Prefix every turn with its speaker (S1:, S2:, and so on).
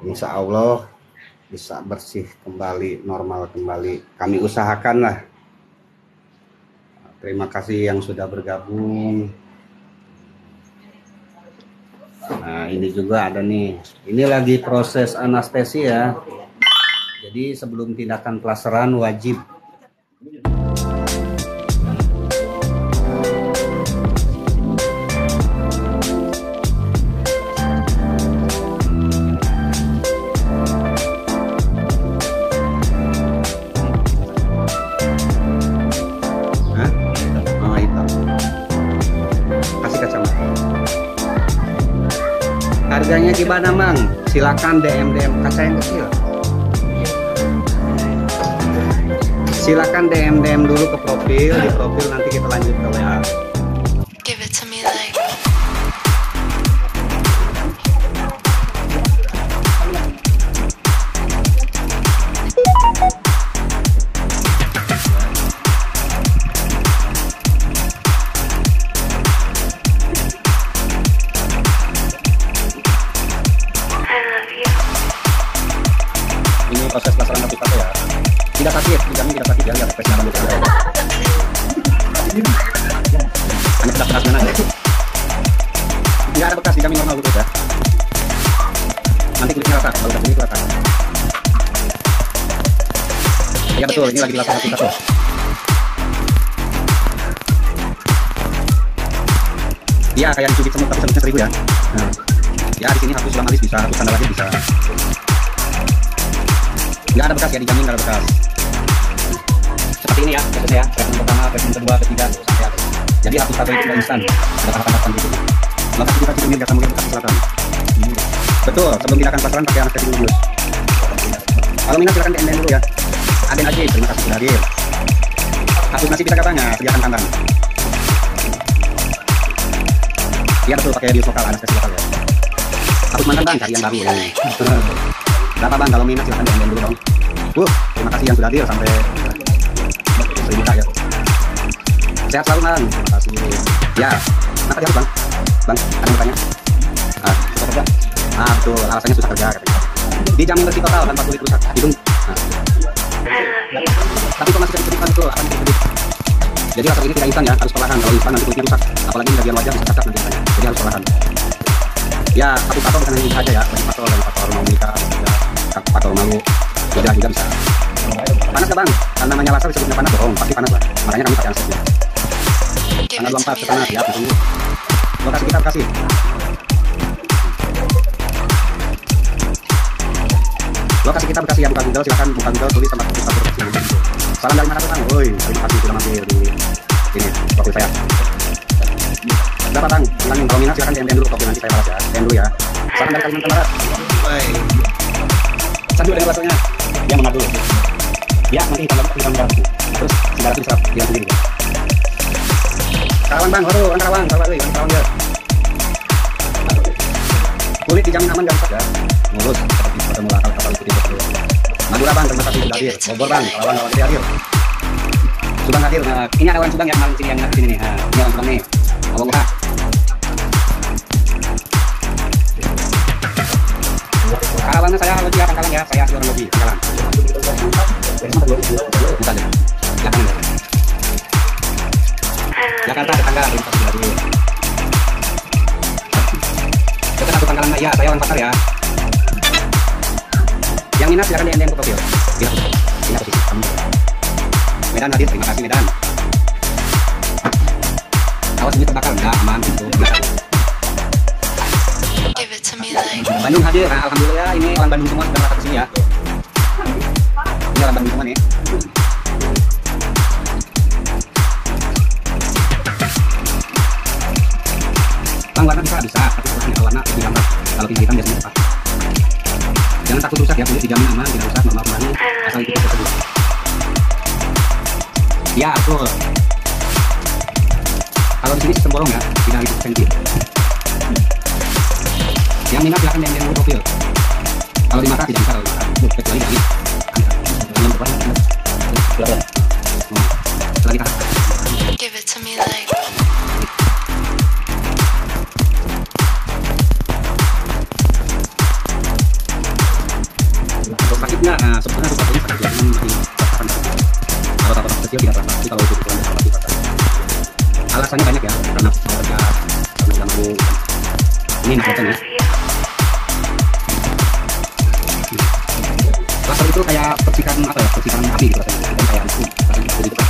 S1: Insya Allah bisa bersih kembali, normal kembali. Kami usahakan lah. Terima kasih yang sudah bergabung. Nah, ini juga ada nih. Ini lagi proses anestesi ya. Jadi sebelum tindakan pelaseran wajib harganya gimana Mang? Silakan DM kaca yang kecil. Silakan DM dulu ke profil, di profil nanti kita lanjut ke WA.
S2: Give it to me like.
S1: Proses pelasaran hapus tato ya, tidak sakit, dijamin tidak sakit ya, nggak pakai sinar rambut ya. Hanya bekas mana ya, nggak ada bekas, dijamin normal gitu ya. Nanti kulitnya rata, kalau udah kulit rata. Ya betul, ini lagi dilakukan hapus tato. Iya kayak dicubit semut, tapi semutnya 1000 ya. Nah, ya di sini hapus sulam alis bisa, hapus sandal lagi bisa. Nggak ada bekas ya, dijamin nggak ada bekas. Seperti ini ya prosesnya ya, treatment pertama, treatment kedua, ketiga, sampai akhir. Jadi hapus tato itu nggak instan, ada tahapan-tahapan gitu. Lokasi kita Cikunir, Jasa Mulia, Bekasi Selatan. Betul, sebelum tindakan pelasaran pakai anestesi dulu. Kalau minat silakan DM dulu ya. Aden Aji, terima kasih sudah hadir. Hapus nasi bisa katanya, sediakan kandang. Iya betul, pakai bius lokal, anestesi lokal ya. Hapus mantan bang, cari yang baru ya. Berapa bang, kalau minat silahkan DM dulu dong. Terima kasih yang sudah hadir sampai 1000 ya. Sehat selalu bang, terima kasih. Ya, kenapa dia bang? Bang, ada yang bertanya? Susah kerja? Betul, alasannya susah kerja katanya. Dijamin bersih total tanpa kulit rusak hidung. Tapi kok masih sedikit betul, akan sedikit. Jadi laser ini tidak instan ya, harus perlahan. Kalau instan nanti kulitnya rusak, apalagi bagian wajah bisa cacat nanti katanya. Jadi harus perlahan. Ya, tapi faktor bukan hanya ini saja ya, banyak faktor, dan faktor mau menikah, faktor malu, wajah juga bisa. Panas gak bang? Karena namanya laser disebutnya panas, bohong, pasti panas lah. Makanya kami pakai anestesi. Tanggal 24 ke sana, siap, tunggu. Lokasi kita kasih. Lokasi kita Bekasi ya, buka Google, silakan buka Google, tulis tempat kita berkasi. Salam dari mana tuh bang? Woi, terima kasih sudah mampir di sini, profil saya. Berapa bang? Bilangin kalau minat silakan DM dulu, profil nanti saya balas ya. DM dulu ya. Salam dari Kalimantan Barat. Sambil dengan rasanya, dia mengadu. Ya, nanti kita mengadu. Terus segala itu diserap dia sendiri. Karawang bang, waduh, orang Karawang, Karawang ya. Kulit dijamin aman dan rusak ya. Mulus, seperti ketemu lakal kapal ikuti betul. Madura bang, terima kasih sudah hadir. Bogor bang, Karawang sudah hadir. Subang hadir. Nah, ini ada orang Subang yang malam sini yang sini nih. Ini orang Subang nih. Abang Buka. Karawangnya saya lagi ya, Pangkalan ya. Saya asli orang Logi, Pangkalan. Bukan ya. Belakang ya. Jakarta tetangga, terima kasih sudah hadir. Dekat satu Pangkalan ya, saya orang Pasar ya. Yang minat silakan DM ke profil. Lihat posisi kamu. Medan hadir, terima kasih Medan. Awas ini terbakar, enggak aman itu. Bandung hadir, nah, alhamdulillah ini orang Bandung semua sudah datang ke sini ya. Ini orang Bandung semua nih. Bang, warna bisa, tapi kalau warna lebih gampang. Kalau tinggal hitam biasanya cepat. Jangan takut rusak ya, kulit dijamin aman, tidak rusak, normal kembali, asal ikuti prosedur. Ya, betul. Kalau di sini sistem bolong ya, tidak ikut senti. Yang minat silahkan DM dulu profil. Kalau di mata tidak bisa, kalau di mata kecuali dari lagi tahan.
S2: Give it to me like.
S1: kecil tidak terasa, tapi kalau untuk ukuran besar pasti terasa. Alasannya banyak ya, karena mau kerja, karena nggak mau. Ini enak banget ya. Laser itu kayak percikan apa ya, percikan api gitu rasanya, bukan kayak itu, jadi itu.